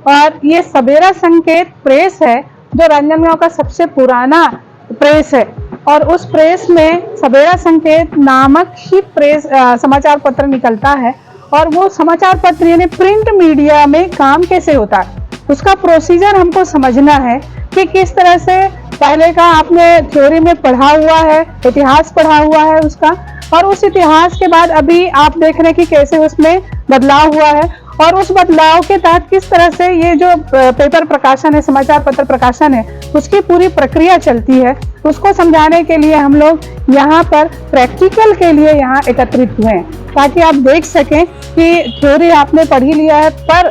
और ये सवेरा संकेत प्रेस है जो रांजनगांव का सबसे पुराना प्रेस है, और उस प्रेस में सवेरा संकेत नामक ही प्रेस समाचार पत्र निकलता है। और वो समाचार पत्र यानी प्रिंट मीडिया में काम कैसे होता है, उसका प्रोसीजर हमको समझना है कि किस तरह से पहले का आपने थ्योरी में पढ़ा हुआ है, इतिहास पढ़ा हुआ है उसका, और उस इतिहास के बाद अभी आप देख रहे हैं कि कैसे उसमें बदलाव हुआ है, और उस बदलाव के तहत किस तरह से ये जो पेपर प्रकाशन है, समाचार पत्र प्रकाशन है, उसकी पूरी प्रक्रिया चलती है। उसको समझाने के लिए हम लोग यहाँ पर प्रैक्टिकल के लिए यहाँ एकत्रित हुए हैं, ताकि आप देख सकें कि थ्योरी आपने पढ़ी लिया है, पर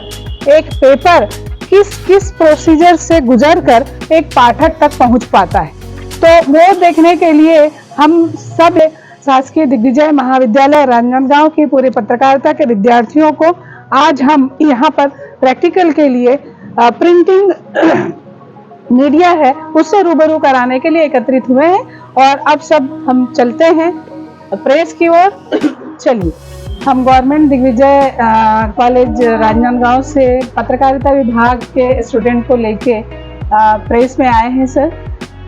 एक पेपर किस किस प्रोसीजर से गुजरकर एक पाठक तक पहुंच पाता है। तो वो देखने के लिए हम सब शासकीय दिग्विजय महाविद्यालय रांजनगांव की पूरी पत्रकारिता के विद्यार्थियों को आज हम यहाँ पर प्रैक्टिकल के लिए प्रिंटिंग मीडिया है उससे रूबरू कराने के लिए एकत्रित हुए हैं। और अब सब हम चलते हैं प्रेस की ओर। चलिए, हम गवर्नमेंट दिग्विजय कॉलेज रांजनगांव से पत्रकारिता विभाग के स्टूडेंट को लेके प्रेस में आए हैं सर,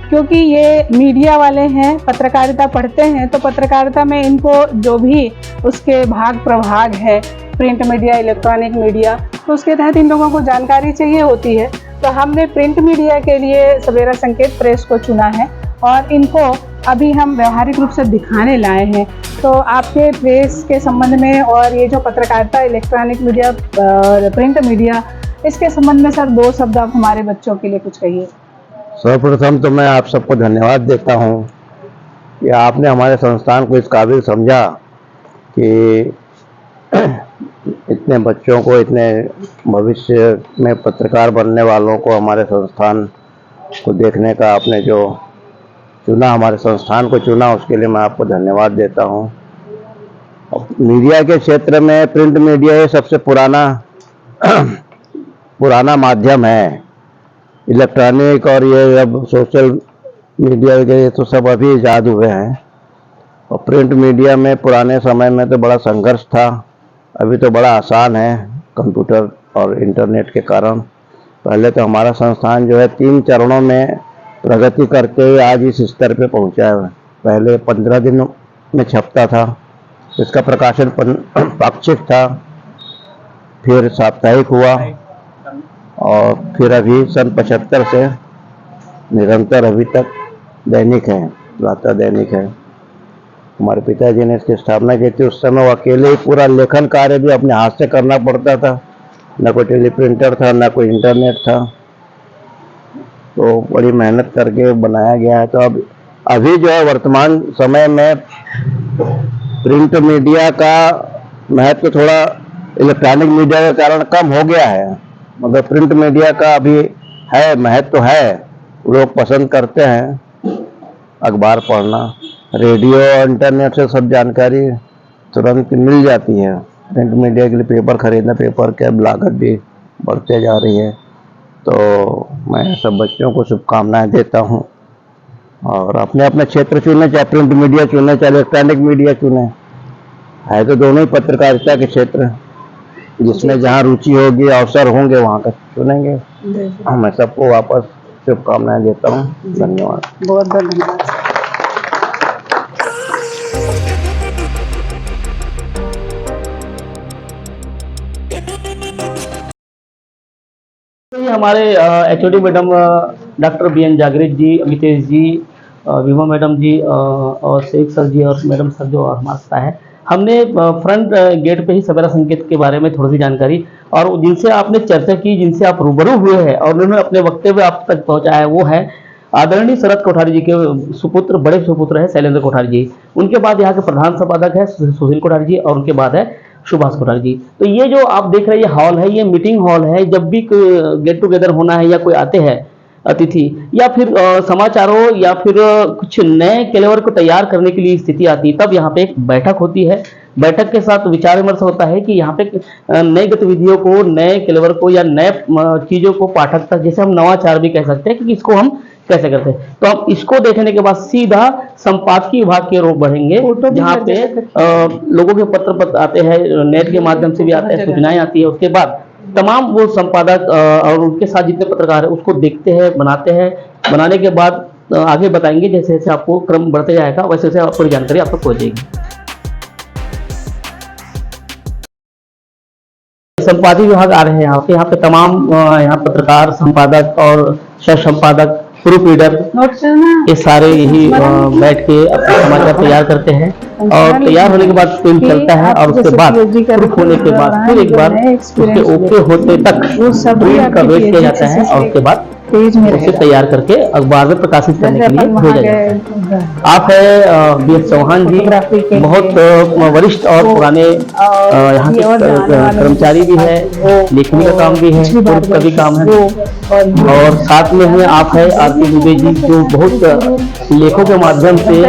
क्योंकि ये मीडिया वाले हैं, पत्रकारिता पढ़ते हैं, तो पत्रकारिता में इनको जो भी उसके भाग प्रभाग है, प्रिंट मीडिया, इलेक्ट्रॉनिक मीडिया, तो उसके तहत इन लोगों को जानकारी चाहिए होती है। तो हमने प्रिंट मीडिया के लिए सवेरा संकेत प्रेस को चुना है और इनको अभी हम व्यवहारिक रूप से दिखाने लाए हैं। तो आपके प्रेस के संबंध में और ये जो पत्रकारिता, इलेक्ट्रॉनिक मीडिया, प्रिंट मीडिया, इसके संबंध में सर 2 शब्द आप हमारे बच्चों के लिए कुछ कहिए। सर्वप्रथम तो मैं आप सबको धन्यवाद देता हूं कि आपने हमारे संस्थान को इस काबिल समझा कि इतने बच्चों को, इतने भविष्य में पत्रकार बनने वालों को हमारे संस्थान को देखने का आपने जो चुना, हमारे संस्थान को चुना, उसके लिए मैं आपको धन्यवाद देता हूं। मीडिया के क्षेत्र में प्रिंट मीडिया ये सबसे पुराना माध्यम है। इलेक्ट्रॉनिक और ये अब सोशल मीडिया के तो सब अभी ईजाद हुए हैं, और प्रिंट मीडिया में पुराने समय में तो बड़ा संघर्ष था। अभी तो बड़ा आसान है कंप्यूटर और इंटरनेट के कारण। पहले तो हमारा संस्थान जो है 3 चरणों में प्रगति करते हुए आज इस स्तर पे पहुंचा है। पहले 15 दिन में छपता था, इसका प्रकाशन पाक्षिक था, फिर साप्ताहिक हुआ, और फिर अभी सन 75 से निरंतर अभी तक दैनिक है, प्रातः दैनिक है। हमारे पिताजी ने इसकी स्थापना की थी। उस समय वो अकेले ही पूरा लेखन कार्य भी अपने हाथ से करना पड़ता था, न कोई टेलीप्रिंटर था, न कोई इंटरनेट था, तो बड़ी मेहनत करके बनाया गया है। तो अब अभी जो है वर्तमान समय में प्रिंट मीडिया का महत्व थोड़ा इलेक्ट्रॉनिक मीडिया के कारण कम हो गया है, मगर प्रिंट मीडिया का अभी है, महत्व है। लोग पसंद करते हैं अखबार पढ़ना। रेडियो और इंटरनेट से सब जानकारी तुरंत मिल जाती है। प्रिंट मीडिया के लिए पेपर खरीदना, पेपर के लागत भी बढ़ते जा रही है। तो मैं सब बच्चों को शुभकामनाएं देता हूं, और अपने अपने क्षेत्र चुने, चाहे प्रिंट मीडिया चुने, चाहे इलेक्ट्रॉनिक मीडिया चुने, है तो दोनों ही पत्रकारिता के क्षेत्र। जिसमें जहाँ रुचि होगी, अवसर होंगे, वहाँ का चुनेंगे। मैं सबको वापस शुभकामनाएं देता हूँ। धन्यवाद, बहुत बहुत धन्यवाद। हमारे एचओडी मैडम डॉक्टर बीएन जागृत जी, अमितेश जी, विभा मैडम जी और शेख सर जी और मैडम सर जो हमारे साथ है, हमने फ्रंट गेट पे ही सवेरा संकेत के बारे में थोड़ी सी जानकारी, और जिनसे आपने चर्चा की, जिनसे आप रूबरू हुए हैं और उन्होंने अपने वक्तव्य आप तक पहुंचाया, वो है आदरणीय शरद कोठारी जी के सुपुत्र, बड़े सुपुत्र है शैलेंद्र कोठारी जी। उनके बाद यहाँ के प्रधान संपादक है सुशील कोठारी जी, और उनके बाद है सुभाष कोठारी जी। तो ये जो आप देख रहे हैं हॉल है, ये मीटिंग हॉल है। जब भी गेट टुगेदर होना है या कोई आते हैं अतिथि, या फिर समाचारों या फिर कुछ नए कैलेवर को तैयार करने के लिए स्थिति आती है, तब यहाँ पे एक बैठक होती है। बैठक के साथ विचार विमर्श होता है कि यहाँ पे नई गतिविधियों को, नए कैलेवर को या नए चीजों को पाठक तक, जैसे हम नवाचार भी कह सकते हैं कि इसको हम कैसे करते हैं। तो हम इसको देखने के बाद सीधा संपादकीय विभाग की ओर बढ़ेंगे, जहाँ पे लोगों के पत्र आते हैं, नेट के माध्यम से भी आते हैं, सूचनाएं आती है। उसके बाद तमाम वो संपादक और उनके साथ जितने पत्रकार हैं उसको देखते हैं, बनाते हैं। बनाने के बाद आगे बताएंगे, जैसे जैसे आपको क्रम बढ़ते जाएगा वैसे वैसे आपको जानकारी आप तक पहुंचेगी। संपादकीय विभाग आ रहे हैं यहाँ पे तमाम यहाँ पत्रकार, संपादक और सह संपादक, प्रूफ रीडर, ये सारे यही बैठ के अपने समाचार तैयार करते हैं और तैयार होने के बाद प्रिंट चलता है और उसके बाद प्रूफ होने के बाद फिर एक बार उसके ओके होते तक प्रिंट का वेट किया जाता है और उसके बाद उसे तैयार करके अखबार में प्रकाशित करने के लिए भेजा जाता है। आप है बी एस चौहान जी, बहुत वरिष्ठ और पुराने यहाँ के कर्मचारी भी है, लेखनी का काम भी है, प्रूफ का भी काम है और साथ में है आप है आरती दुबे जी, जो बहुत लेखों के माध्यम से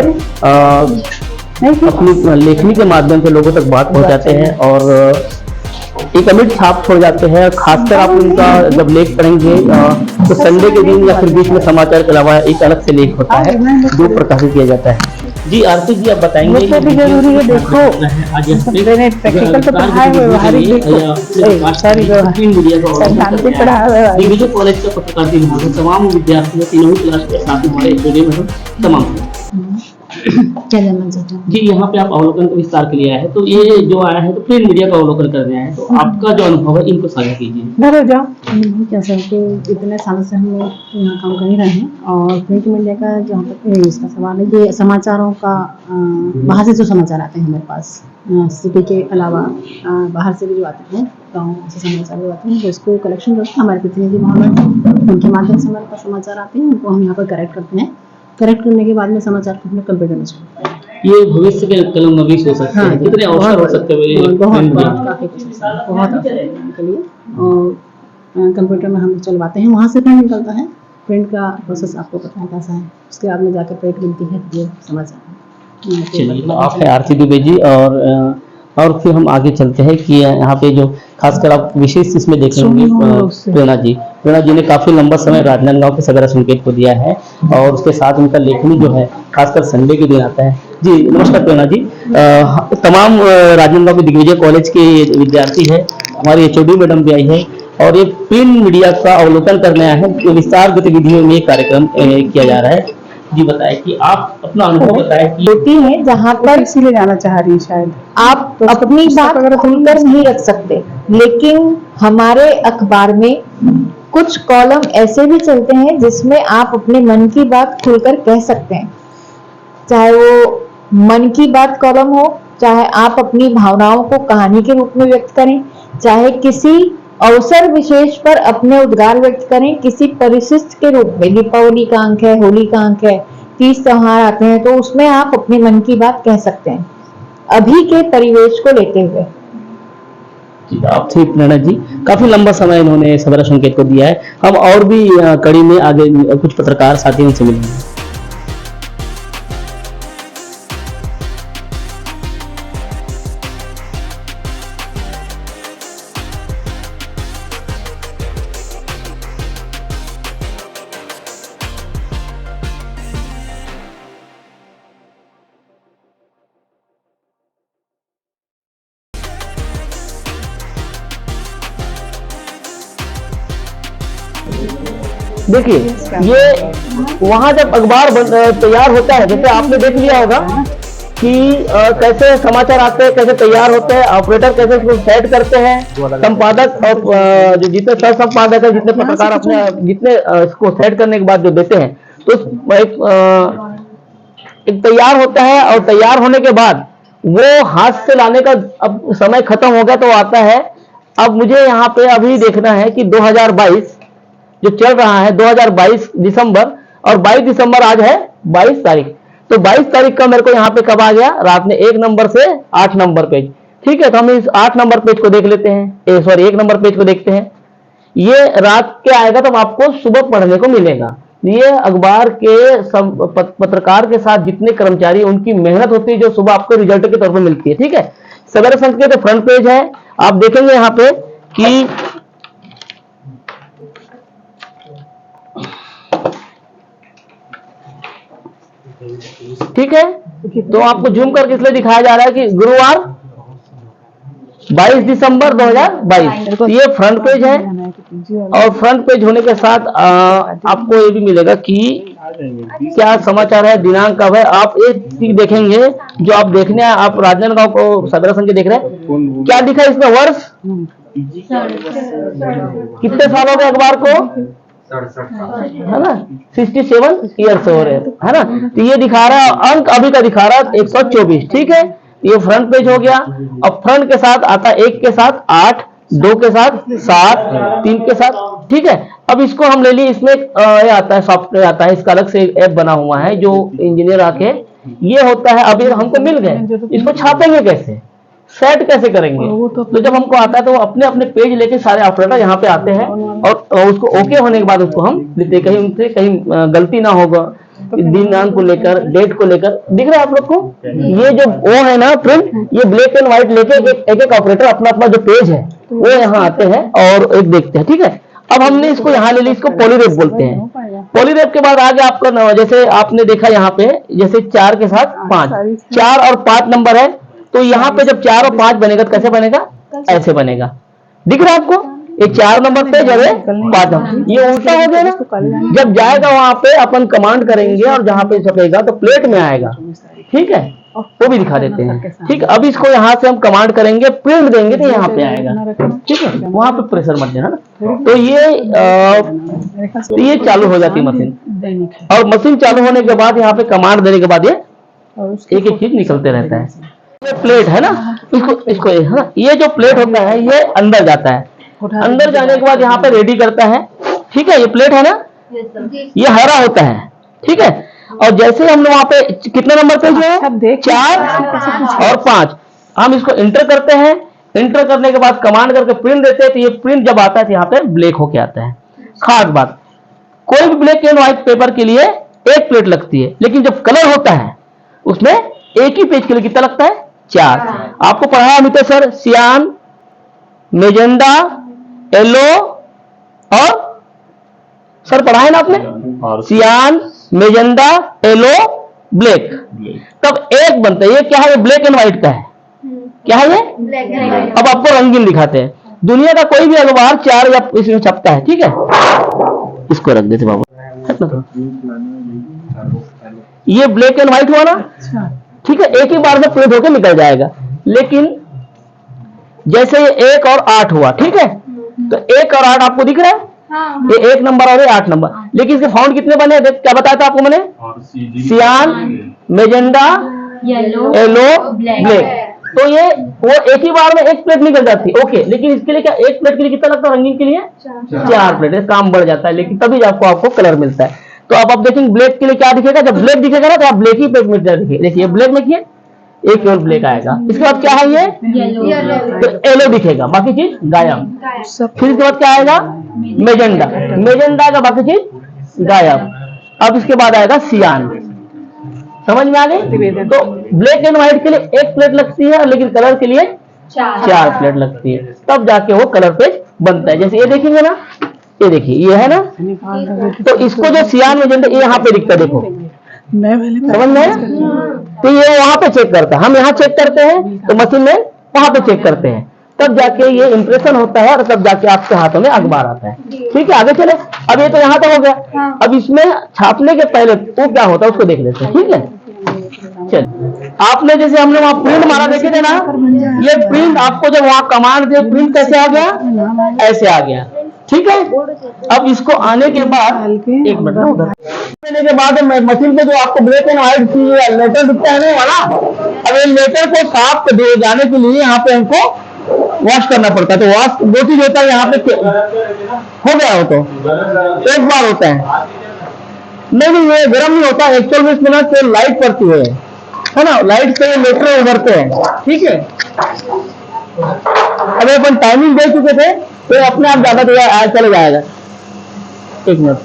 अपनी लेखनी के माध्यम से लोगों तक बात पहुंचाते हैं और एक अमिट छाप छोड़ जाते हैं। खासकर आप उनका जब लेख पढ़ेंगे तो संडे के दिन या फिर बीच में समाचार के अलावा एक अलग से लेख होता है जो प्रकाशित किया जाता है। जी आरती जी, आप बताएंगे वो भी जरूरी है। देखो मैंने प्रैक्टिकल तो पढ़ा है, व्यवहारिक सॉरी सैद्धांतिक पढ़ा है। दिग्विजय कॉलेज का पत्रकारिता विभाग में तमाम विद्यार्थी तीनों ही क्लास के साथ हमारे स्टूडियो में तमाम जी यहाँ पे आप अवलोकन का विस्तार के लिए आए हैं, तो ये जो आया है तो प्रिंट मीडिया का अवलोकन करने आए हैं, तो आपका जो अनुभव है इनको साझा कीजिए। घर जाओ। कैसे कि इतने सालों से हम लोग यहाँ काम कर ही रहे हैं और प्रिंट मीडिया का जहाँ तक इसका सवाल है, ये समाचारों का बाहर से जो समाचार आते हैं हमारे पास सिटी के अलावा बाहर से भी जो आते हैं, गाँव से समाचार जो आते हैं, तो इसको कलेक्शन करते हैं हमारे प्रतिनिधि वहाँ, उनके माध्यम से हमारे पास समाचार आते हैं, उनको हम यहाँ पर करेक्ट करते हैं। करेक्ट करने के बाद में समाचार को हमने कंप्यूटर में छोड़ते हैं। ये भविष्य के कलम नवीस हो सकते हैं, कितने अवसर हो सकते हैं बहुत काफी कुछ बहुत के लिए और कंप्यूटर में हम चलवाते हैं, वहाँ से प्रिंट निकलता है। प्रिंट का प्रोसेस आपको पता है कैसा है, उसके बाद में जाकर प्रिंट मिलती है ये समाचार। चलिए, आप है आरती दुबे जी और फिर हम आगे चलते हैं कि यहाँ पे जो खासकर आप विशेष इसमें देखेंगे प्रेरणा जी ने काफी लंबा समय राजनांदगांव के सवेरा संकेत को दिया है और उसके साथ उनका लेखनी जो है खासकर संडे के दिन आता है। जी नमस्कार प्रेरणा जी, तमाम राजनांदगांव के दिग्विजय कॉलेज के विद्यार्थी है, हमारी एचओडी मैडम भी आई है और ये प्रिंट मीडिया का अवलोकन करने आए हैं। विस्तार गतिविधियों में कार्यक्रम किया जा रहा है। जी बताएं कि आप अपना अनुभव बताएं कि होती है जहाँ पर इसीलिए जाना चाह रही शायद आप अपनी बात खुलकर नहीं रख सकते, लेकिन हमारे अखबार में कुछ कॉलम ऐसे भी चलते हैं जिसमें आप अपने मन की बात खुलकर कह सकते हैं। चाहे वो मन की बात कॉलम हो, चाहे आप अपनी भावनाओं को कहानी के रूप में व्यक्त करें, चाहे किसी अवसर विशेष पर अपने उद्गार व्यक्त करें, किसी परिशिष्ट के रूप में, दीपावली का अंक है, होली का अंक है, 30 त्योहार आते हैं, तो उसमें आप अपने मन की बात कह सकते हैं अभी के परिवेश को लेते हुए। आप ठीक प्रेरणा जी, काफी लंबा समय इन्होंने सवेरा संकेत को दिया है। हम और भी कड़ी में आगे कुछ पत्रकार साथियों से मिलेंगे। देखिए ये वहां जब अखबार तैयार होता है, जैसे आपने देख लिया होगा कि कैसे समाचार आते हैं, कैसे तैयार होते हैं, ऑपरेटर कैसे उसको सेट करते हैं, संपादक और जो जितने सह संपादक है, जितने पत्रकार अपने जितने इसको सेट करने के बाद जो देते हैं, तो एक तैयार होता है और तैयार होने के बाद वो हाथ से लाने का अब समय खत्म हो गया तो आता है। अब मुझे यहाँ पे अभी देखना है कि 2022 जो चल रहा है, 2022 दिसंबर, और 22 दिसंबर आज है 22 तारीख, तो 22 तारीख का मेरे को यहाँ पे कब आ गया, रात में 1 नंबर से 8 नंबर पेज। ठीक है, तो हम इस 8 नंबर पेज को देख लेते हैं, सॉरी 1 नंबर पेज को देखते हैं। ये रात के आएगा तो आपको सुबह पढ़ने को मिलेगा। ये अखबार के सब पत्रकार के साथ जितने कर्मचारी, उनकी मेहनत होती है जो सुबह आपको रिजल्ट के तौर पर मिलती है। ठीक है, सवेरा संकेत के फ्रंट पेज है, आप देखेंगे यहाँ पे कि ठीक है, तो आपको जूम करके इसलिए दिखाया जा रहा है कि गुरुवार 22 दिसंबर 2022। तो ये फ्रंट पेज है, और फ्रंट पेज होने के साथ आपको ये भी मिलेगा कि क्या समाचार है, दिनांक कब है। आप एक चीज देखेंगे जो आप देखने हैं, आप राजनांदगांव को सवेरा संघ देख रहे हैं, क्या लिखा है इसमें वर्ष, कितने साल हो गए अखबार को, है ना, 67 ईयर्स हो रहे हैं, है ना। तो ये दिखा रहा है, अंक अभी का दिखा रहा है 124, ठीक है। ये फ्रंट पेज हो गया। अब फ्रंट के साथ आता है 1 के साथ 8, 2 के साथ 7, 3 के साथ, ठीक है। अब इसको हम ले लिए, इसमें ये आता है, सॉफ्टवेयर आता है, इसका अलग से ऐप बना हुआ है जो इंजीनियर आके, ये होता है। अभी हमको मिल गए, इसको छापेंगे कैसे, सेट कैसे करेंगे। तो जब हमको आता है तो अपने अपने पेज लेके सारे ऑपरेटर यहाँ पे आते हैं, और उसको ओके होने के बाद उसको हम लेते हैं। कहीं उनसे कहीं गलती ना होगा, दिनांक को लेकर, डेट को लेकर। दिख रहा है आप लोग को, ये जो वो है ना प्रिंट, ये ब्लैक एंड व्हाइट लेके एक एक ऑपरेटर अपना अपना जो पेज है वो यहाँ आते हैं और एक देखते हैं, ठीक है। अब हमने इसको यहाँ ले ली, इसको पॉलीरेप बोलते हैं। पॉलीरेप के बाद आगे आपका, जैसे आपने देखा यहाँ पे, जैसे 4 के साथ 5, 4 और 5 नंबर है, तो यहाँ पे जब 4 और 5 बनेगा तो कैसे बनेगा, ऐसे बनेगा। दिख रहा है आपको, ये 4 नंबर पे जब 5 नंबर, ये उल्टा हो गया ना। जब जाएगा वहां पे अपन कमांड करेंगे और जहां पे छपेगा तो प्लेट में आएगा, ठीक है, वो भी दिखा देते हैं, ठीक। अब इसको यहाँ से हम कमांड करेंगे, प्रिंट देंगे तो यहाँ पे आएगा, ठीक है। वहां पे प्रेशर मत देना ना। तो ये चालू हो जाती है मशीन, और मशीन चालू होने के बाद यहाँ पे कमांड देने के बाद ये एक एक चीज निकलते रहता है। ये प्लेट है ना, इसको है ना, ये जो प्लेट होता है ये अंदर जाता है, अंदर जाने के बाद यहाँ पे रेडी करता है, ठीक है। ये प्लेट है ना, ये हरा होता है, ठीक है। और जैसे हम लोग वहां पे कितने नंबर पे जो है 4 और 5, हम इसको इंटर करते हैं। इंटर करने के बाद कमांड करके प्रिंट देते हैं, तो ये प्रिंट जब आता है तो यहाँ पे ब्लैक होके आता है। खास बात, कोई भी ब्लैक एंड व्हाइट पेपर के लिए एक प्लेट लगती है, लेकिन जब कलर होता है उसमें एक ही पेज के लिए कितना लगता है, 4। आपको पढ़ाया अमित सर, सियान, मेजेंडा, येलो और सर पढ़ाए ना आपने, सियान, मेजेंडा, येलो, ब्लैक, तब एक बनता है। ये क्या है, ये ब्लैक एंड व्हाइट का है, क्या है ये। अब आपको रंगीन दिखाते हैं। दुनिया का कोई भी अखबार 4 या इसमें छपता है, ठीक है। इसको रख देते बाबू, ये ब्लैक एंड व्हाइट हुआ ना, ठीक है, एक ही बार में प्रिंट होकर निकल जाएगा। लेकिन जैसे ये 1 और 8 हुआ, ठीक है, तो 1 और 8 आपको दिख रहा है, ये 1 नंबर और ये 8 नंबर, लेकिन इसके फाउंड कितने बने, क्या बताया था आपको मैंने, सियान, मेजेंडा, येलो, ब्लैक। तो ये वो एक ही बार में एक प्लेट निकल जाती है, ओके। लेकिन इसके लिए क्या, एक प्लेट के लिए कितना लगता है, रंगीन के लिए 4 प्लेट, काम बढ़ जाता है, लेकिन तभी आपको कलर मिलता है। तो अब आप देखेंगे ब्लैक के लिए क्या दिखेगा, जब ब्लैक दिखेगा ना तो आप ब्लैक ही पेज में दिखेगा। देखिए ब्लैक में किए, एक केवल ब्लैक आएगा। इसके बाद क्या है, ये तो येलो दिखेगा, बाकी चीज गायब। फिर इसके बाद क्या आएगा, मेजेंडा, मेजेंडा का बाकी चीज गायब। अब इसके बाद आएगा सियान, समझ में आ गई। तो ब्लैक एंड व्हाइट के लिए एक प्लेट लगती है, लेकिन कलर के लिए 4 प्लेट लगती है, तब जाके वो कलर पेज बनता है। जैसे ये देखेंगे ना, ये देखिए ये है ना, तो इसको जो सियान मेजेंडा ये यहाँ पे दिखता है, देखो समझ में। तो ये वहां पे चेक करता है, हम यहाँ चेक करते हैं तो मशीन में वहां पे चेक करते हैं, तब जाके ये इंप्रेशन होता है और तब जाके आपके हाथों में अखबार आता है, ठीक है। आगे चले, अब ये तो यहाँ तो हो गया, अब इसमें छापने के पहले वो क्या होता है उसको देख लेते हैं, ठीक है। चल, आपने जैसे हमने वहां प्रिंट मारा देखे थे ना, ये प्रिंट आपको जब वहां कमांड दे, प्रिंट कैसे आ गया, ऐसे आ गया, ठीक है। अब इसको आने के बाद एक मिनट ना, उधर आने के बाद मशीन पे जो आपको ब्लैक एंड व्हाइट की लेटर दिखता है ना वाला, अब ये लेटर को साफ दे जाने के लिए यहाँ पे हमको वॉश करना पड़ता है। तो वॉश 2 चीज होता है, यहाँ पे हो गया हो तो एक बार होता है, नहीं ये गर्म नहीं होता, 140 मिनट से लाइट पड़ती है ना, लाइट से लेटर उभरते हैं, ठीक है। अभी अपन टाइमिंग दे चुके थे तो अपने आप ज्यादा चले जाएगा। एक मिनट,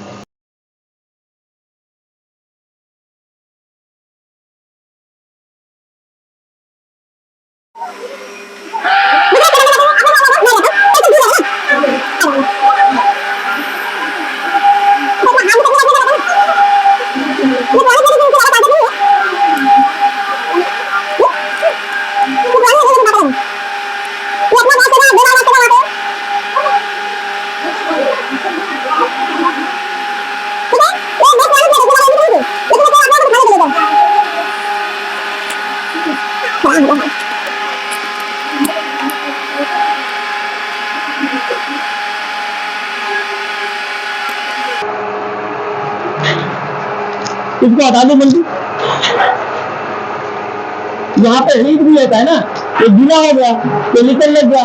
इसको हटा दो बल्कि यहाँ पे हीट भी होता है ना, ये गीला हो गया, केमिकल लग गया,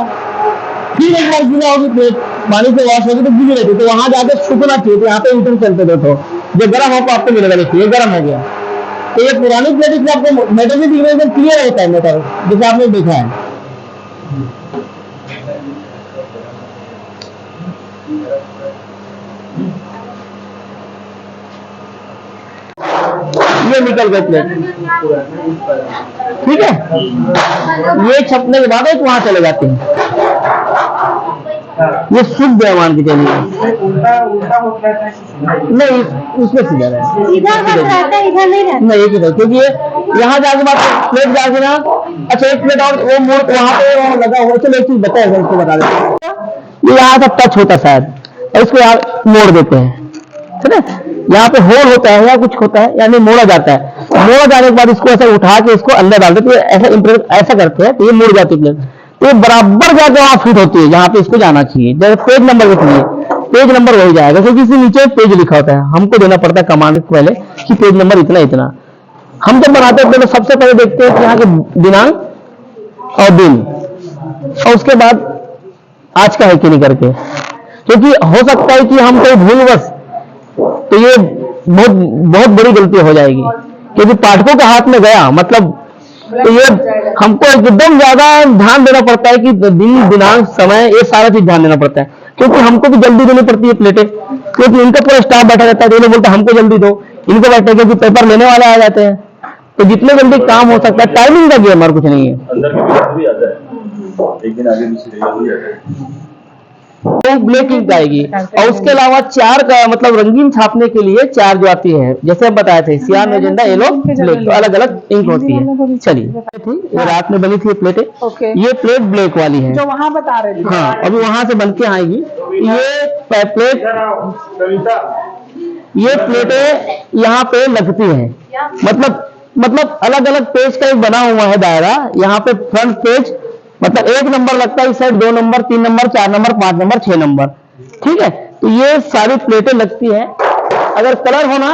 फिर एक बार गीला होगी प्लेट पानी से वॉश होगी तो गीली रहती, तो वहां जाके सूखना चाहिए। तो यहाँ पे हीटर चलते देखो, जो गर्म हो तो आपको मिलेगा, देखिए गर्म हो गया। तो ये पुरानी प्लेट इसमें आपको मेटल भी दिख रहा है, एकदम क्लियर होता है मेटल, जैसे आपने देखा है। ये निकल गए प्लेट, ठीक है। ये छपने के बाद एक वहां चले जाते हैं, ये सूख गया मान के चलिए। नहीं उसमें सीधा रहता है, इधर नहीं रहता, नहीं इधर, क्योंकि ये यहाँ जाके बाद प्लेट जाके ना, अच्छा एक प्लेट और वो मोड़ वहां पे लगा हुआ। चलो एक चीज बताया इसको बता देते, ये यहाँ तक टच होता शायद, और इसको यहाँ मोड़ देते हैं, ठीक है। यहाँ पे होल होता है या कुछ होता है, यानी मोड़ा जाता है। मोड़ा जाने के बाद इसको ऐसा उठा के इसको अंदर डाल देते, ऐसा करते हैं तो ये मुड़ जाती है। तो ये बराबर जाके वहां फिट होती है जहाँ पे इसको जाना चाहिए। जैसे पेज नंबर लिखिए, पेज नंबर वही जाएगा, क्योंकि इसके नीचे पेज लिखा होता है, हमको देना पड़ता है कमांड पहले कि पेज नंबर इतना इतना। हम जब बनाते हैं तो सबसे पहले देखते हैं कि यहाँ के दिनांक और दिन, और उसके बाद आज का है कि नहीं करके, क्योंकि हो सकता है कि हम कोई भूलवश, तो ये बहुत बड़ी गलती हो जाएगी, क्योंकि पाठकों के हाथ में गया मतलब, तो ये हमको एकदम ज्यादा ध्यान देना पड़ता है कि दिन दिनांक समय ये सारा चीज ध्यान देना पड़ता है, क्योंकि हमको भी जल्दी देनी पड़ती है प्लेटें, क्योंकि इनका पूरा स्टाफ बैठा रहता है, तो ये लोग बोलते हैं हमको जल्दी दो, इनको बैठे क्योंकि पेपर लेने वाले आ जाते हैं, तो जितने जल्दी काम हो सकता है, टाइमिंग का गेम और कुछ नहीं है। एक दिन आगे तो ब्लैक इंक आएगी, और उसके अलावा चार का मतलब रंगीन छापने के लिए चार जो आती है, जैसे हम बताए थे सियान, मैजेंटा, येलो, ब्लैक, तो अलग अलग इंक होती है। चलिए, ये रात में बनी थी प्लेटें, ये प्लेट ब्लैक वाली है जो वहां बता रहे थे। हाँ, अभी वहां से बन के आएगी। ये प्लेटें यहाँ पे लगती है, मतलब अलग अलग पेज का एक बना हुआ है दायरा। यहाँ पे फ्रंट पेज मतलब 1 नंबर लगता है, इस side 2 number, 3 number, 4 number, 5 number, 6 number, ठीक है। तो ये सारी प्लेटें लगती हैं। अगर कलर होना,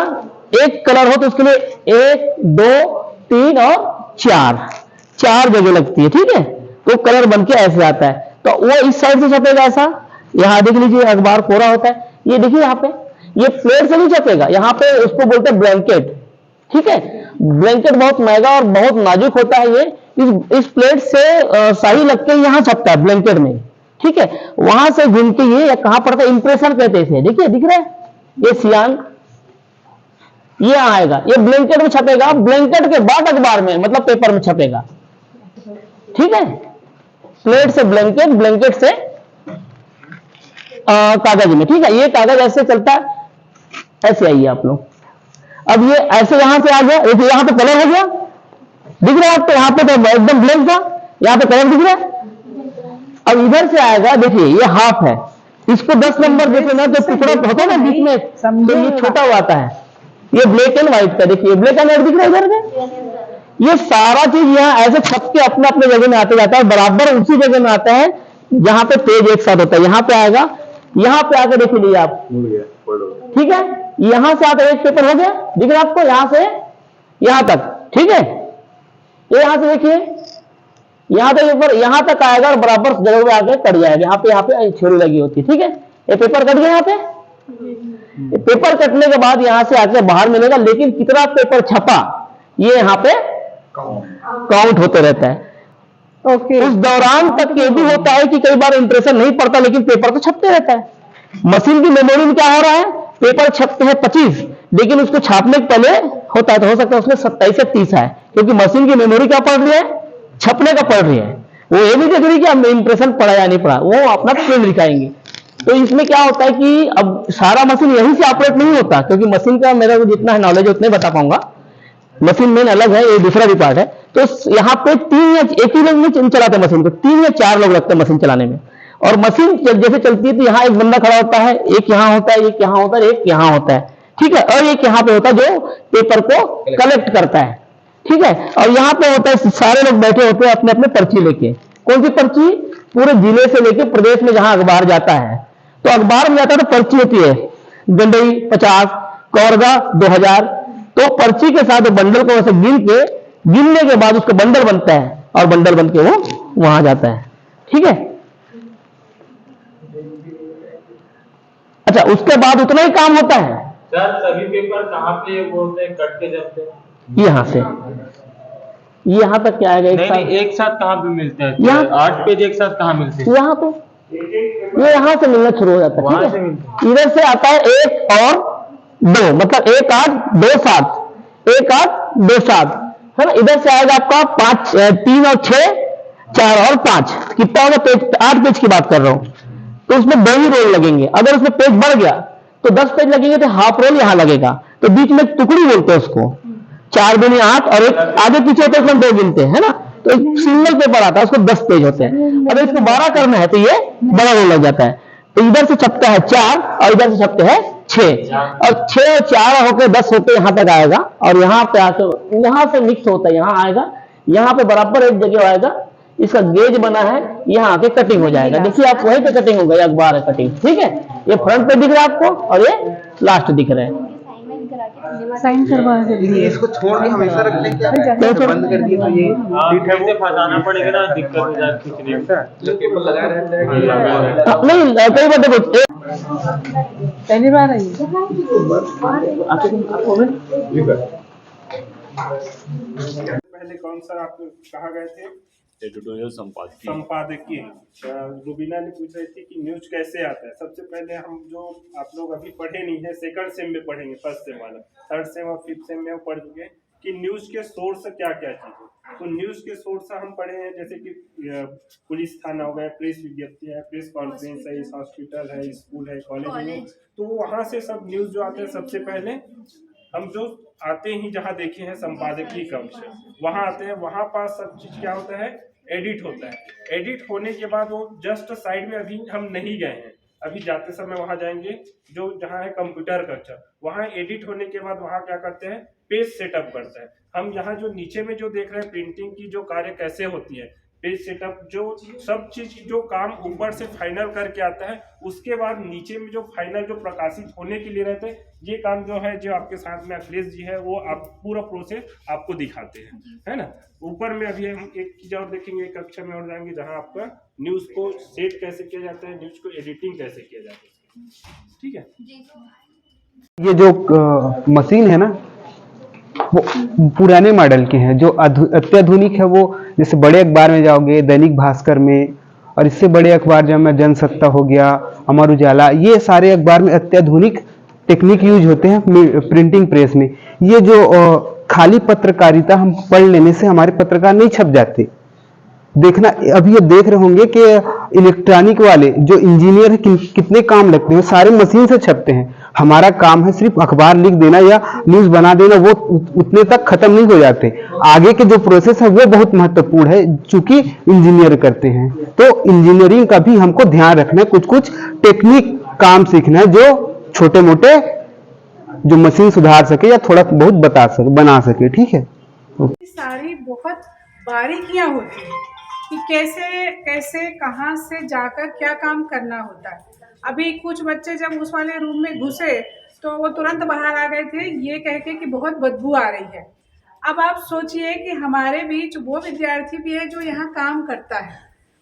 एक कलर हो तो उसके लिए 1, 2, 3 और 4 जगह लगती है, ठीक है। तो कलर बन के ऐसे आता है, तो वो इस साइड से छपेगा ऐसा। यहाँ देख लीजिए अखबार कोरा होता है, ये देखिए यहाँ पे, ये प्लेट से नहीं छपेगा, यहाँ पे उसको बोलते हैं ब्लैंकेट, ठीक है। ब्लैंकेट बहुत महंगा और बहुत नाजुक होता है। ये इस प्लेट से सही लग के यहाँ छपता है ब्लैंकेट में, ठीक है। वहां से घूम के ये कहां पड़ता है, इंप्रेशन कहते हैं, देखिए दिख रहा है ये सियान, ये आएगा, ये ब्लैंकेट में छपेगा, ब्लैंकेट के बाद अखबार में मतलब पेपर में छपेगा, ठीक है। प्लेट से ब्लैंकेट, ब्लैंकेट से कागज में, ठीक है। ये कागज ऐसे चलता है, ऐसे आइए आप लोग। अब ये ऐसे यहां से आ गया, यहां पे कलर हो गया, दिख रहा है आपको, यहाँ पे तो एकदम ब्लैंक था, यहाँ पे कलर दिख रहा है। अब इधर से आएगा, देखिए ये हाफ है, इसको 10 नंबर देते ना, तो टुकड़ा होता है ना बीच में, तो ये छोटा हुआ आता है, ये ब्लैक एंड व्हाइट का, देखिए ब्लैक एंड व्हाइट दिख रहा है इधर में। ये सारा चीज यहाँ ऐसे छप के अपने अपने जगह में आते जाता है, बराबर उसी जगह में आता है जहां पे पेज एक साथ होता है। यहाँ पे आएगा, यहाँ पे आकर देख लीजिए आप, ठीक है। यहां से आता एक पेपर हो गया, दिख रहा है आपको, यहां से यहां तक, ठीक है। ये यहां से देखिए, यहां तक पेपर यहां तक आएगा और बराबर जगह पे आके कट जाएगा। यहाँ पे छुरी लगी होती है, ठीक है। ये पेपर कट गया यहाँ पे, पेपर कटने के बाद यहां से आके बाहर मिलेगा, लेकिन कितना पेपर छपा ये यहाँ पे काउंट होते रहता है। उस दौरान तक ये भी होता है कि कई बार इंप्रेशन नहीं पड़ता, लेकिन पेपर तो छपते रहता है। मशीन की मेमोरी में क्या हो रहा है, पेपर छपते हैं 25, लेकिन उसको छापने के पहले होता है, तो हो सकता है उसमें 27 से 30 है, क्योंकि मशीन की मेमोरी क्या पढ़ रही है, छपने का पढ़ रही है। वो ये नहीं देख रही कि अब इंप्रेशन पड़ा या नहीं पड़ा, वो अपना प्रिंट दिखाएंगे। तो इसमें क्या होता है कि अब सारा मशीन यहीं से ऑपरेट नहीं होता, क्योंकि मशीन का मेरा जितना है नॉलेज उतने बता पाऊंगा, मशीन मेन अलग है, ये दूसरा भी पार्ट है। तो यहाँ पे 3 या एक ही लोग नहीं चलाते मशीन को, 3 या 4 लोग लगते हैं मशीन चलाने में। और मशीन जैसे चलती है तो यहाँ एक बंदा खड़ा होता है, एक यहाँ होता है, एक यहाँ होता है, एक यहाँ होता है, ठीक है। और एक यहाँ पे होता है जो पेपर को कलेक्ट करता है, ठीक है। और यहाँ पे होता है सारे लोग बैठे होते हैं अपने अपने पर्ची लेके। कौन सी पर्ची? पूरे जिले से लेके प्रदेश में जहां अखबार जाता है, तो अखबार में जाता है तो पर्ची होती है, गंडई 50, कौरगा 2000। तो पर्ची के साथ बंडल को वैसे गिनने के बाद उसका बंडल बनता है और बंडल बन के वो वहां जाता है। ठीक है। अच्छा, उसके बाद उतना ही काम होता है सर। सभी पेपर कहाँ पे बोलते हैं कट के जाते हैं? यहाँ से यहाँ तक क्या आएगा? नहीं, एक साथ कहाँ पे मिलते हैं? यहाँ 8 पेज एक साथ कहाँ मिलते हैं? यहाँ पे ये यहाँ से मिलना शुरू हो जाता है। वहां ठीक से है? मिलते इधर से आता है 1 और 2, मतलब 1 8 2 7, 1 8 2 7 है ना। इधर से आएगा आपका 5 3 और 6 4 और 5, कितना होगा? पेज 8 पेज की बात कर रहा हूँ। तो उसमें 2 ही रोल लगेंगे। अगर उसमें पेज बढ़ गया तो 10 पेज लगेंगे, तो हाफ रोल यहाँ लगेगा। तो बीच में टुकड़ी बोलते हैं उसको, 4 दूनी 8 और एक आगे पीछे होते हैं, उसमें 2 गिनते हैं ना। तो एक सिंगल पेपर आता है, उसको 10 पेज होते हैं। अगर इसको 12 करना है तो ये बड़ा रोल लग जाता है। तो इधर से छपता है 4 और इधर से छपते हैं 6, और 6 4 होकर 10 होकर यहाँ तक आएगा, और यहाँ पे आकर यहाँ से मिक्स होता है, यहाँ आएगा, यहाँ पे बराबर एक जगह आएगा। इसका गेज बना है, यहाँ आके कटिंग हो जाएगा। देखिए आप वहीं पे कटिंग हो गई, अखबार है कटिंग। ठीक है, ये फ्रंट पे दिख रहा है आपको और ये लास्ट दिख रहा है। साइन करवा के इसको छोड़ के हमेशा रखते हैं क्या? बंद कर दिए तो ये ठीक है, वो फंसाना पड़ेगा ना, दिक्कत हो जाए खींचने में। जो केबल लगा रहता है नहीं, कई बार देखो पहली बार आई है। पहले कौन सा आप कहाँ गए थे? एडिटोरियल संपादकीय। संपादकीय। रुबीना ने पूछ रही थी कि न्यूज कैसे आता है। सबसे पहले हम जो आप लोग अभी पढ़े नहीं है, सेकंड सेम में पढ़ेंगे, फर्स्ट सेम वाला, थर्ड सेम और फिफ्थ सेम में हम पढ़ चुके हैं कि न्यूज के सोर्स क्या क्या चीजें। तो न्यूज के सोर्स हम पढ़े हैं, जैसे कि पुलिस थाना हो गया, प्रेस विज्ञप्ति है, प्रेस कॉन्फ्रेंस है, हॉस्पिटल है, स्कूल है, कॉलेज है। तो वहाँ से सब न्यूज जो आते हैं, सबसे पहले हम जो आते ही जहाँ देखे हैं संपादकीय कक्ष, वहाँ आते हैं। वहाँ पास सब चीज क्या होता है? एडिट होता है। एडिट होने के बाद वो जस्ट साइड में, अभी हम नहीं गए हैं, अभी जाते समय वहाँ जाएंगे, जो जहाँ है कंप्यूटर कक्ष, वहाँ एडिट होने के बाद वहाँ क्या करते हैं? पेज सेटअप करते हैं। हम यहाँ जो नीचे में जो देख रहे हैं प्रिंटिंग की जो कार्य कैसे होती है, पेज सेटअप, जो सब चीज जो काम ऊपर से फाइनल करके आता है, उसके बाद नीचे में जो फाइनल जो प्रकाशित होने के लिए रहते हैं, ये काम जो है, जो आपके साथ में अखिलेश जी है, वो आप पूरा प्रोसेस आपको दिखाते हैं, है ना। ऊपर में अभी हम एक चीज और देखेंगे, एक कक्षा में और जाएंगे, जहाँ आपका न्यूज को सेट कैसे किया जाता है, न्यूज को एडिटिंग कैसे किया जाता है। ठीक है। ये जो मशीन है ना, वो पुराने मॉडल के हैं। जो अत्याधुनिक है वो जैसे बड़े अखबार में जाओगे, दैनिक भास्कर में, और इससे बड़े अखबार जो में जनसत्ता हो गया, अमर उजाला, ये सारे अखबार में अत्याधुनिक टेक्निक यूज होते हैं प्रिंटिंग प्रेस में। ये जो खाली पत्रकारिता हम पढ़ लेने से हमारे पत्रकार नहीं छप जाते। देखना, अभी ये देख रहे होंगे कि इलेक्ट्रॉनिक वाले जो इंजीनियर है कितने काम लगते हैं, सारे मशीन से छपते हैं। हमारा काम है सिर्फ अखबार लिख देना या न्यूज बना देना, वो उतने तक खत्म नहीं हो जाते। आगे के जो प्रोसेस है वो बहुत महत्वपूर्ण है, चूंकि इंजीनियर करते हैं। तो इंजीनियरिंग का भी हमको ध्यान रखना है, कुछ कुछ टेक्निक काम सीखना है, जो छोटे मोटे जो मशीन सुधार सके या थोड़ा बहुत बना सके। ठीक है। सारी बहुत बारीकियां होती हैं कि कैसे कैसे कहाँ से जाकर क्या काम करना होता है। अभी कुछ बच्चे जब उस वाले रूम में घुसे तो वो तुरंत बाहर आ गए थे, ये कह के कि बहुत बदबू आ रही है। अब आप सोचिए कि हमारे बीच वो विद्यार्थी भी है जो यहाँ काम करता है,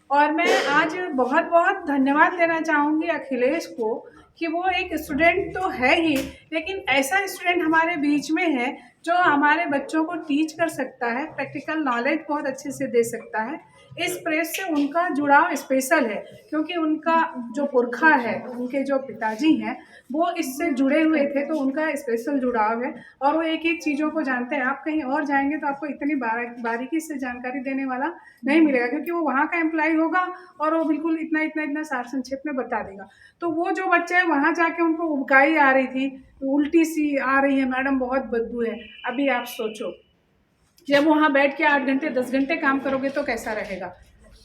और मैं आज बहुत बहुत धन्यवाद देना चाहूँगी अखिलेश को कि वो एक स्टूडेंट तो है ही, लेकिन ऐसा स्टूडेंट हमारे बीच में है जो हमारे बच्चों को टीच कर सकता है, प्रैक्टिकल नॉलेज बहुत अच्छे से दे सकता है। इस प्रेस से उनका जुड़ाव स्पेशल है, क्योंकि उनका जो पुरखा है, उनके जो पिताजी हैं, वो इससे जुड़े हुए थे, तो उनका स्पेशल जुड़ाव है और वो एक एक चीज़ों को जानते हैं। आप कहीं और जाएंगे तो आपको इतनी बारीकी से जानकारी देने वाला नहीं मिलेगा, क्योंकि वो वहाँ का एम्प्लॉय होगा और वो बिल्कुल इतना इतना इतना सार संक्षेप में बता देगा। तो वो जो बच्चे हैं वहाँ जाके उनको उबकाई आ रही थी, उल्टी सी आ रही है मैडम, बहुत बदबू है। अभी आप सोचो, जब वहाँ बैठ के 8 घंटे 10 घंटे काम करोगे तो कैसा रहेगा।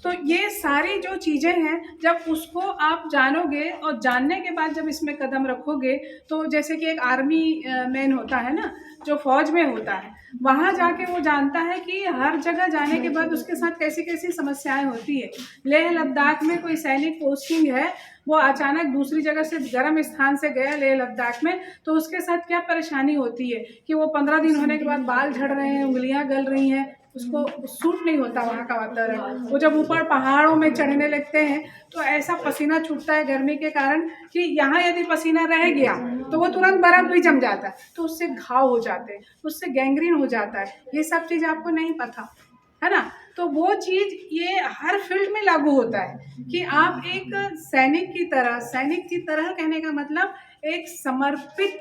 तो ये सारी जो चीज़ें हैं, जब उसको आप जानोगे और जानने के बाद जब इसमें कदम रखोगे, तो जैसे कि एक आर्मी मैन होता है ना, जो फौज में होता है, वहाँ जाके वो जानता है कि हर जगह जाने के बाद उसके साथ कैसी कैसी समस्याएं होती है। लेह लद्दाख में कोई सैनिक पोस्टिंग है, वो अचानक दूसरी जगह से गर्म स्थान से गया लेह लद्दाख में, तो उसके साथ क्या परेशानी होती है कि वो 15 दिन होने के बाद बाल झड़ रहे हैं, उंगलियां गल रही हैं, उसको सूट नहीं होता वहाँ का वातावरण। वो जब ऊपर पहाड़ों में चढ़ने लगते हैं तो ऐसा पसीना छूटता है गर्मी के कारण कि यहाँ यदि पसीना रह गया तो वो तुरंत बर्फ भी जम जाता है, तो उससे घाव हो जाते हैं, उससे गैंग्रीन हो जाता है। ये सब चीज़ आपको नहीं पता है ना। तो वो चीज़ ये हर फील्ड में लागू होता है कि आप एक सैनिक की तरह कहने का मतलब एक समर्पित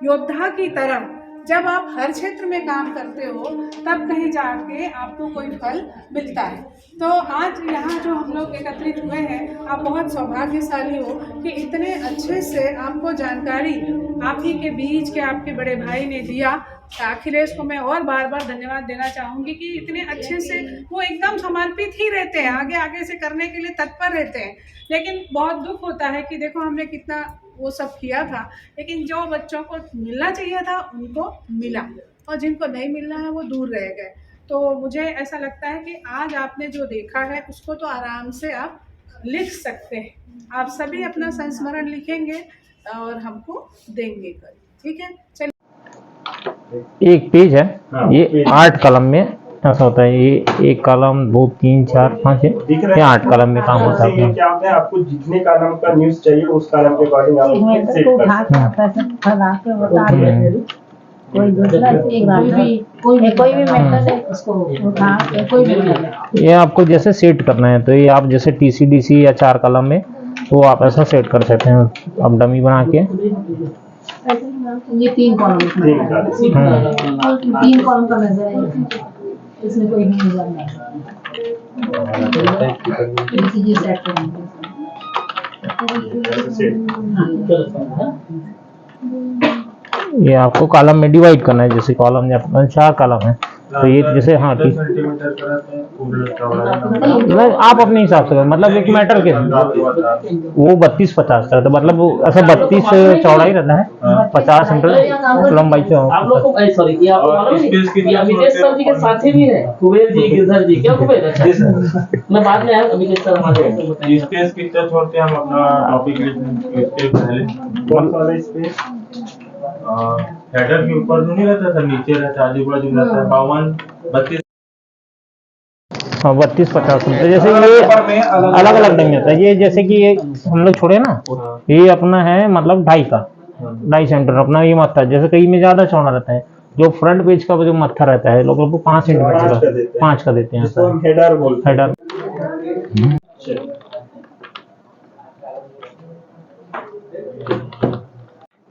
योद्धा की तरह जब आप हर क्षेत्र में काम करते हो, तब कहीं जाके आपको कोई फल मिलता है। तो आज यहाँ जो हम लोग एकत्रित हुए हैं, आप बहुत सौभाग्यशाली हो कि इतने अच्छे से आपको जानकारी आप ही के बीच के आपके बड़े भाई ने दिया। अखिलेश को मैं और बार बार धन्यवाद देना चाहूँगी कि इतने अच्छे से वो एकदम समर्पित ही रहते हैं, आगे आगे से करने के लिए तत्पर रहते हैं। लेकिन बहुत दुख होता है कि देखो हमने कितना वो सब किया था, लेकिन जो बच्चों को मिलना चाहिए था उनको मिला, और जिनको नहीं मिलना है वो दूर रह गए। तो मुझे ऐसा लगता है कि आज आपने जो देखा है उसको तो आराम से आप लिख सकते हैं। आप सभी अपना संस्मरण लिखेंगे और हमको देंगे कल, ठीक है। चलिए, एक पेज है, ये 8 कलम में ऐसा होता है। ये एक कलम 2 3 4 5 ये 8 कलम में काम होता है। क्या होता है, आपको जितने कॉलम का न्यूज चाहिए उस कॉलम के अकॉर्डिंग आप सेट कर सकते हैं। कोई दूसरा कोई भी मेथड है उसको उठा के कोई भी ये आपको जैसे सेट करना है, तो ये आप जैसे TCDC या 4 कलम में तो आप ऐसा सेट कर सकते हैं। आप डमी बना के ये 3 कॉलम का मेजर है, इसमें कोई भी मेजर नहीं है। सेट करेंगे ये आपको कॉलम में डिवाइड करना है। जैसे कॉलम में 4 कॉलम है, तो ये जैसे हाँ आप अपने हिसाब से मतलब एक मीटर के वो 32-50 तक, तो मतलब वो ऐसा 32 चौड़ाई रहता है, 50 सेंटर लंबाई आप लोग को सॉरी कि आप अमितेश सर जी के साथी भी है, कुबेर जी, गिरधर जी, क्या कुबेर है? मैं बाद में आया, अमितेश सर हमारे स्पेस कितना छोड़ते हैं हम अपना टॉपिक लिखने पहले कौन सा स्पेस हेडर के ऊपर तो नहीं रहता था, नीचे रहता, आजू बाजू रहता है 52 32 50 सेंटर। जैसे ये अलग अलग नहीं होता है। ये जैसे कि ये हम लोग छोड़े ना, ये अपना है मतलब 2.5 सेंटर अपना ये मत्था। जैसे कहीं में ज्यादा चौड़ा रहता है, जो फ्रंट पेज का जो मत्था रहता है लोग को 5 सेंटीमीटर का 5 का देते हैं सर, हेडर बोलते हैं। हेडर।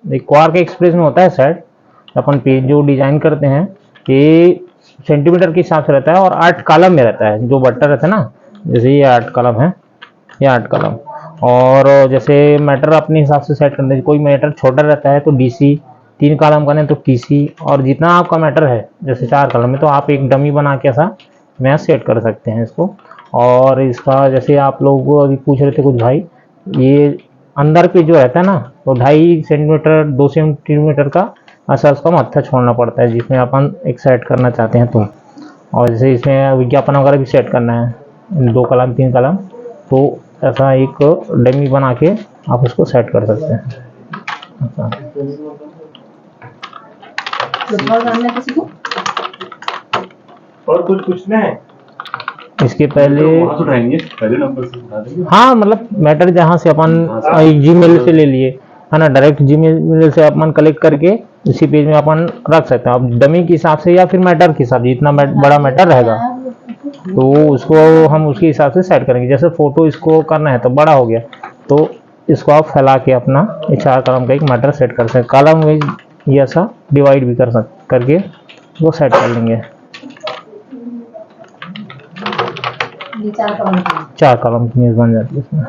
एक क्वार्क एक्सप्रेस में होता है सेट, अपन पेज जो डिजाइन करते हैं ये सेंटीमीटर के हिसाब से रहता है और 8 कॉलम में रहता है। जो बट्टा रहता है ना, जैसे ये 8 कॉलम है, ये 8 कॉलम। और जैसे मैटर अपने हिसाब से सेट करते हैं। कोई मैटर छोटा रहता है तो DC, 3 कॉलम का नहीं तो TC, और जितना आपका मैटर है जैसे 4 कॉलम में, तो आप एक डमी बना के ऐसा मैच सेट कर सकते हैं इसको। और इसका जैसे आप लोग अभी पूछ रहे थे कुछ भाई, ये अंदर पे जो रहता है ना, तो 2.5 सेंटीमीटर 2 सेंटीमीटर का ऐसा उसका मत्था छोड़ना पड़ता है, जिसमें अपन एक सेट करना चाहते हैं तो। और जैसे इसमें विज्ञापन वगैरह भी सेट करना है, 2 कॉलम 3 कॉलम, तो ऐसा एक डमी बना के आप उसको सेट कर सकते हैं। और कुछ पूछना है इसके पहले नंबर से बता देंगे। हाँ, मतलब मैटर जहाँ से अपन Gmail से ले लिए है ना, डायरेक्ट Gmail से अपन कलेक्ट करके इसी पेज में अपन रख सकते हैं। अब डमी के हिसाब से या फिर मैटर के हिसाब से, जितना बड़ा मैटर रहेगा तो उसको हम उसके हिसाब से सेट करेंगे। जैसे फोटो इसको करना है तो बड़ा हो गया, तो इसको आप फैला के अपना 4 कॉलम का एक मैटर सेट कर सकते हैं। कॉलम में ये ऐसा डिवाइड भी करके वो सेट कर लेंगे। 4 कॉलम की इमेज बन जाती है इसमें।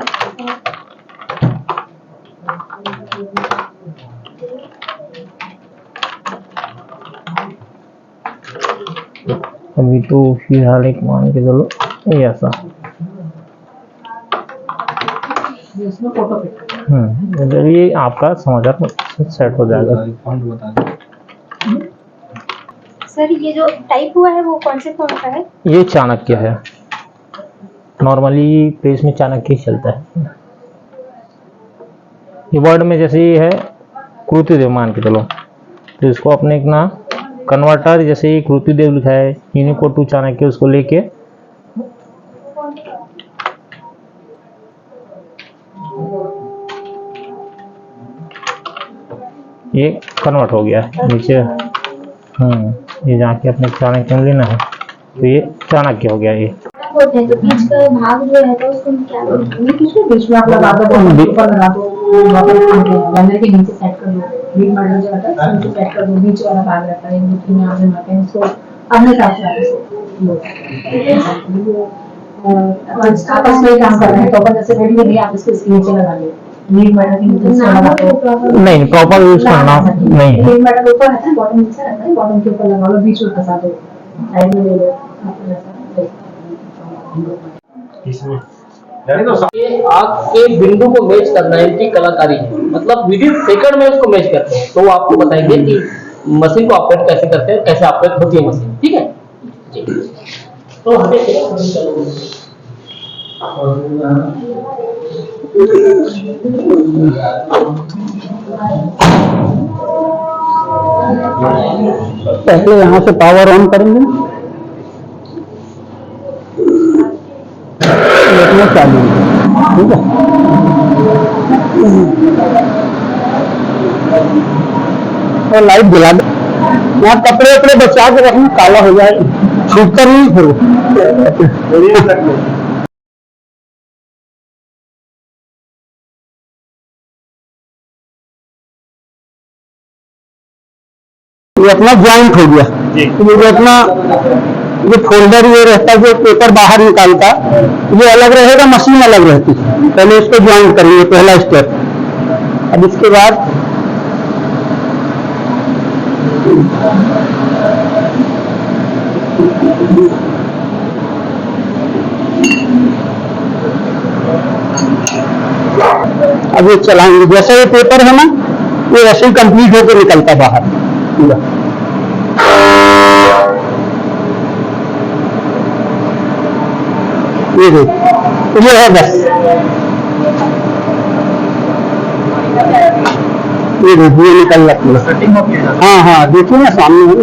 अभी तो फिलहाल एक मान के चलो ये ऐसा। ये आपका समाचार सेट हो जाएगा। सर ये जो टाइप हुआ है वो कौन से फोन का है? ये चाणक्य है। नॉर्मली पेज में चाणक्य ही चलता है। ये वर्ड में जैसे ये है कृतिदेव मान के चलो, तो इसको अपने एक ना कन्वर्टर, जैसे ये कृतिदेव लिखा है यूनिकोड टू चाणक्य, उसको लेके ये कन्वर्ट हो गया है नीचे। ये जाके अपने चाणक्य में लेना है, तो ये चाणक्य हो गया। ये होते हैं तो बीच का भाग जो है तो उसको क्या बोलते हैं? बीच में आप लगा दो, ऊपर लगा दो, बैनर के नीचे सेट कर दो। बीच मॉडल जो रहता है उसको सेट कर दो, बीच वाला भाग रहता है जो कि आप बनाते हैं इसको अपने हिसाब से आपस में काम कर रहे हैं तो अपन जैसे रेडी नहीं, आप इसके नीचे लगा दो। लीड मॉडल के नीचे से लगा दो। नहीं, प्रॉपर यूज करना नहीं है। लीड मॉडल ऊपर रहता है, बॉटम नीचे रहता है, बॉटम के ऊपर लगा लो, बीच में फंसा दो, साइड में ले लो। ये आपके बिंदु को मैच करना है, इनकी कलाकारी है। मतलब विद इन सेकंड में उसको मैच करते हैं, तो वो आपको बताएंगे कि मशीन को ऑपरेट कैसे करते हैं, कैसे ऑपरेट होती है मशीन। ठीक है जी। तो हमें पहले यहाँ से पावर ऑन करेंगे, लेटना चालू, ठीक है। और लाइट जला दो। यहाँ कपड़े वपड़े बचा के रखना, काला हो जाए, छूट कर नहीं फिर। ये अपना ज्वाइंट हो गया। ये अपना ये फोल्डर ये रहता, जो पेपर बाहर निकालता, ये अलग रहेगा, मशीन अलग रहती। पहले इसको ज्वाइंट करेंगे, पहला स्टेप। अब इसके बाद अब ये चलाएंगे। जैसे ये पेपर है ना, ये ऐसे ही कंप्लीट होकर निकलता बाहर पूरा। ये देखो, ये है बस, ये देखिए निकल रखी है। हाँ हाँ, देखिए ना सामने है।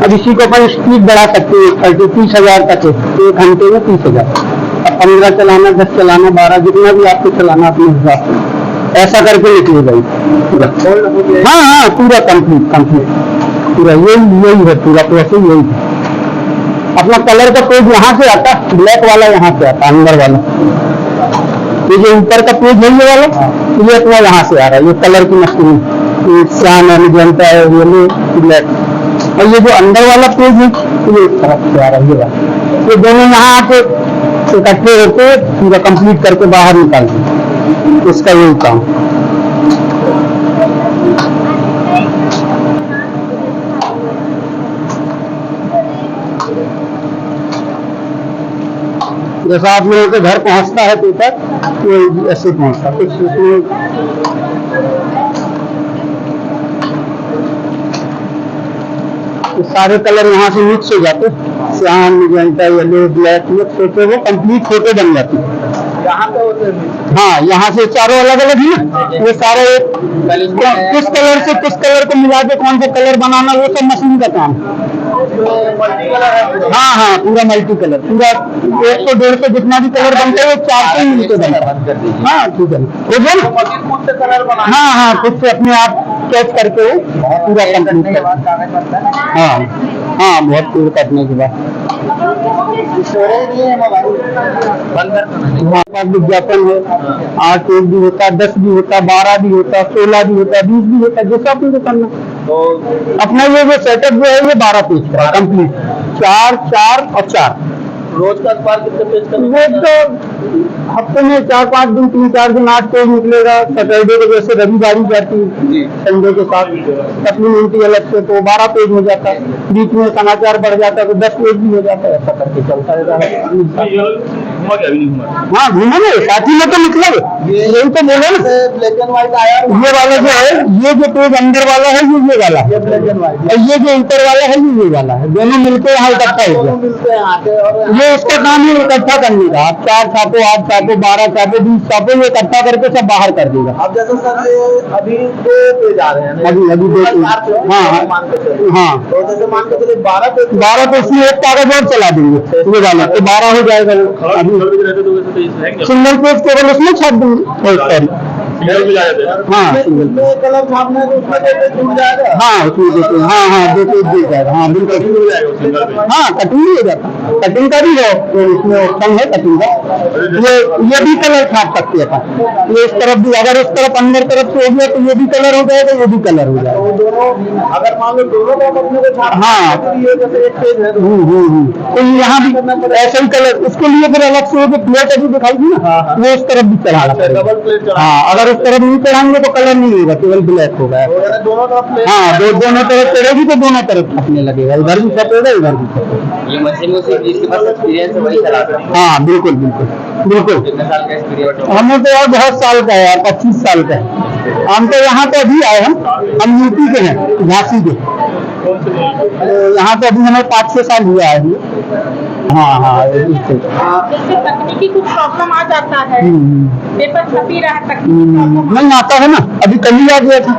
अब इसी को अपन स्पीड बढ़ा सकते हैं, 30,000 तक है, 1 घंटे में 30,000। अब 15 चलाना, 10 चलाना, 12, जितना भी आपको चलाना अपने हिसाब से, ऐसा करके निकलेगा। हाँ हाँ, पूरा कंप्लीट पूरा यही है, पूरा प्रोसेस यही है। अपना कलर का पेज यहाँ से आता, ब्लैक वाला यहाँ से आता, अंदर वाला। ये जो ऊपर का पेज है ये वाला, ये अपना यहाँ से आ रहा है, ये कलर की मशीन, श्याम है, मजेंटा है, येलो, ब्लैक। और ये जो अंदर वाला पेज है ये इस तरफ से आ रहा है, ये वाला। ये दोनों यहाँ आके इकट्ठे होते पूरा कंप्लीट करके बाहर निकालते, इसका यही काम। जैसा आप लोगों के घर पहुंचता है पेपर, तो ऐसे पहुंचता कुछ इसमें। सारे कलर यहाँ से मिक्स हो जाते, Shyam, magenta, yellow, black mix होते, वो कंप्लीट फोटो बन जाती है। यहाँ पे होते हैं, हाँ, यहाँ से चारों अलग अलग है ना, ये सारे किस कलर से किस कलर को मिला के कौन सा कलर बनाना, वो सब मशीन का काम। हाँ हाँ, पूरा मल्टी कलर, पूरा 100 150 जितना भी कलर बनते हैं, 400 ही मिलते हैं। हाँ ठीक है, हाँ हाँ, खुद से अपने आप कैच करके पूरा कंप्लीट कर। हाँ हाँ, बहुत पूरा करने के बाद विज्ञापन है, 8 1 भी होता, 10 भी होता, 12 भी होता, 16 भी होता, 20 भी होता, जैसा आपको करना। तो अपना ये जो सेटअप जो है, ये 12 पेज का कंप्लीट, 4 4 और 4 रोज का अखबार कितने पेज का? वो तो हफ्ते में 4-5 दिन 3-4 दिन 8 पेज निकलेगा। सैटरडे को जैसे रविवारी जाती जी। संडे के साथ सप्लीमेंट्री अलग से तो 12 पेज हो जाता है। बीच में समाचार बढ़ जाता है तो 10 पेज भी हो जाता है। ऐसा करके चलता है। हाँ घूमा ना, साथी में तो निकला यही तो बोले ना। ब्लैक एंड व्हाइट आया, ये वाला जो है, ये जो पेज अंदर वाला है ये वाला है, ये ब्लैक एंड व्हाइट और ये जो ऊपर वाला है ये वाला है। दोनों मिलकर यहाँ इकट्ठा हो गया। मिलते हैं आके और ये इसका काम है इकट्ठा करने का। आप 4 छापो, 8 छापो, 12 छापो, 20 छापो, ये इकट्ठा करके सब बाहर कर देगा। अब जैसे सर ये अभी 2 पेज आ रहे हैं, अभी 2 पेज। हाँ मान के चलिए। हाँ तो जैसे मान के चलिए 12 पेज, 12 पे इसमें एक कागज और चला देंगे ये वाला तो 12 हो जाएगा। वो अभी सिंगल पेज केवल उसमें छाप देंगे। हाँ सिंगल पेज कलर छापना है तो उसमें 2 पेज छूट जाएगा। हाँ उसमें देते हैं। हाँ 2 पेज दे जाएगा। हाँ बिल्कुल। हाँ कटिंग भी हो जाता है। कटिंग का भी है तो इसमें ऑप्शन है कटिंग का। ये भी कलर छाप सकते हैं अपन। ये इस तरफ भी, अगर इस तरफ अंदर तरफ से हो गया तो ये भी कलर हो जाएगा, ये भी कलर हो जाएगा। तो दोनों अगर मान लो दोनों का अपने को छाप, हाँ। तो ये जैसे एक पेज है तो यहाँ भी ऐसा ही कलर, उसके लिए फिर अलग से जो प्लेट अभी दिखाई दी ना, वो इस तरफ भी चढ़ाना पड़ेगा। डबल प्लेट हाँ अगर उस तरफ नहीं चढ़ाएंगे तो कलर नहीं होगा, केवल ब्लैक होगा। दोनों तरफ प्लेट। हाँ दोनों तरफ चढ़ेगी तो दोनों तरफ छपने लगेगा, इधर भी छपेगा इधर भी छपेगा। ये मशीन में से जिसके पास एक्सपीरियंस है वही चला सकते हैं। हाँ बिल्कुल बिल्कुल बिल्कुल। कितने साल का एक्सपीरियंस? हमें तो यार बहुत साल का है यार, 25 साल का है। हम तो यहाँ पे अभी आए हैं, हम यूपी के हैं, झांसी के। यहाँ पे अभी हमें 5-6 साल हुआ है। हाँ जैसे तकनीकी कुछ प्रॉब्लम आ जाता है, पेपर छप ही रहा है, नहीं आता है ना। अभी कल ही आ गया था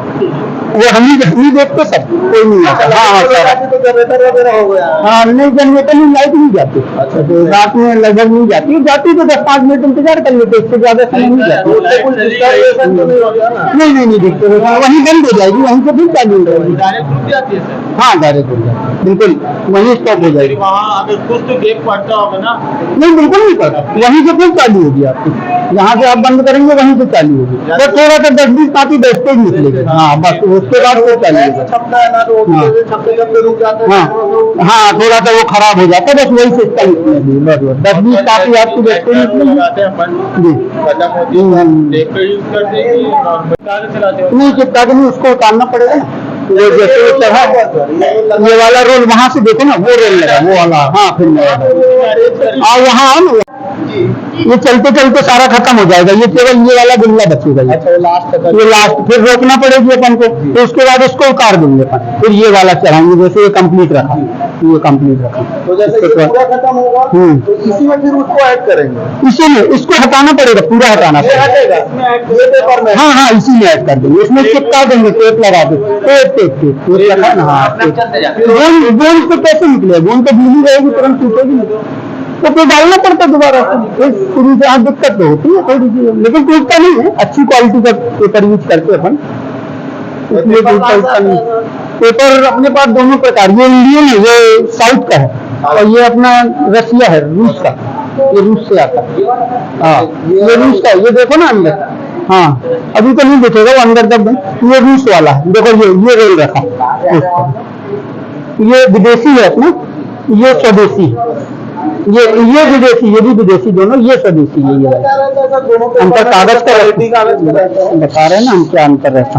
वो, हम ही देखते सब, कोई नहीं आता। हाँ तो जनरेटर वगैरह हो गया। हाँ नहीं जनरेटर में लाइट नहीं जाती। अच्छा तो रात में लगभग नहीं जाती, जाती तो 10-5 मिनट इंतजार कर लेते, इससे ज्यादा समय नहीं जाती। नहीं दिखते, वहीं बंद हो जाएगी, वहीं से फिर चालू हो जाएगी। हाँ डायरेक्ट हो जाएगी, बिल्कुल वहीं स्टॉप हो जाएगी। वहाँ अगर कुछ तो गेप पड़ता होगा ना? नहीं बिल्कुल नहीं पड़ता, वहीं से फिर चालू होगी आपकी। यहाँ से आप बंद करेंगे वहीं से चालू होगी, तो थोड़ा सा 10-20 पाती बैठते ही निकलेगी। हाँ बस उसके बाद वो चालू होगा। छपता है ना तो छपते रुक जाते हैं। हाँ थोड़ा सा वो खराब हो जाता है, बस वही सिस्टम निकलेगी। 10-20 पाती आपकी बैठते ही निकलेगी जी। नहीं चिपका के नहीं, उसको उतारना पड़ेगा ना। ये जैसे वो चढ़ा, ये वाला रोल वहां से देखो ना, वो रोल लगा वो वाला। हाँ फिर यहाँ आओ ना, ये चलते चलते सारा खत्म हो जाएगा, ये केवल ये वाला गुल्ला बचेगा। ये लास्ट फिर रोकना पड़ेगी अपन को, तो उसके बाद उसको उतार देंगे अपन, फिर ये वाला चढ़ाएंगे। जैसे ये कंप्लीट रखा, ये कंप्लीट रखा, तो जैसे ये पूरा खत्म होगा तो इसी में फिर उसको ऐड करेंगे। इसी में इसको हटाना पड़ेगा, पूरा हटाना पड़ेगा। ये पेपर में हाँ इसी में ऐड कर देंगे, इसमें चिपका देंगे, टेप लगा देंगे। टेप लगा ना। हाँ गोंद तो कैसे निकले, गोंद तो ढीली रहेगी, तुरंत टूटेगी नहीं, तो फिर डालना पड़ता दोबारा से। शुरू से आप दिक्कत तो होती है थोड़ी सी, लेकिन टूटता नहीं है। अच्छी क्वालिटी का पेपर यूज करते अपन, इसलिए टूटता नहीं। पेपर अपने पास दोनों प्रकार, ये इंडियन है, ये साउथ का है, और ये अपना रसिया है, रूस का। ये रूस से आता है। हाँ ये रूस का, ये देखो ना अंदर। हाँ अभी तो नहीं दिखेगा वो अंदर तक, ये रूस वाला है। देखो ये रोल रखा, ये विदेशी है अपना, ये स्वदेशी है। ये विदेशी, ये भी विदेशी, दोनों ये स्वदेशी है। ये अंतर कागज का बता रहे हैं ना हम, क्या अंतर रहता।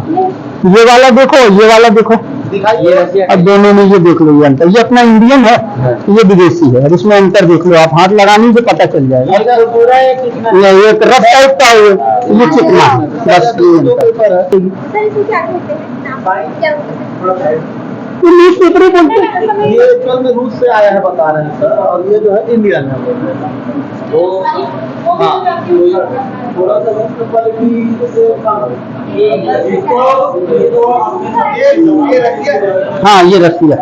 ये वाला देखो, ये वाला देखो, अब दोनों में ये देख लो, ये अंतर। ये अपना इंडियन है, ये विदेशी है। अब इसमें अंतर देख लो आप, हाथ लगाने से पता चल जाएगा। ये रफ टाइप का है, ये चिकना है, बस ये न्यूज पेपर ही बोलते हैं। ये एक्चुअल में रूस से आया है बता रहे हैं सर, और ये जो है इंडियन है। तो हाँ थोड़ा सा क्वालिटी से हाँ ये रसिया।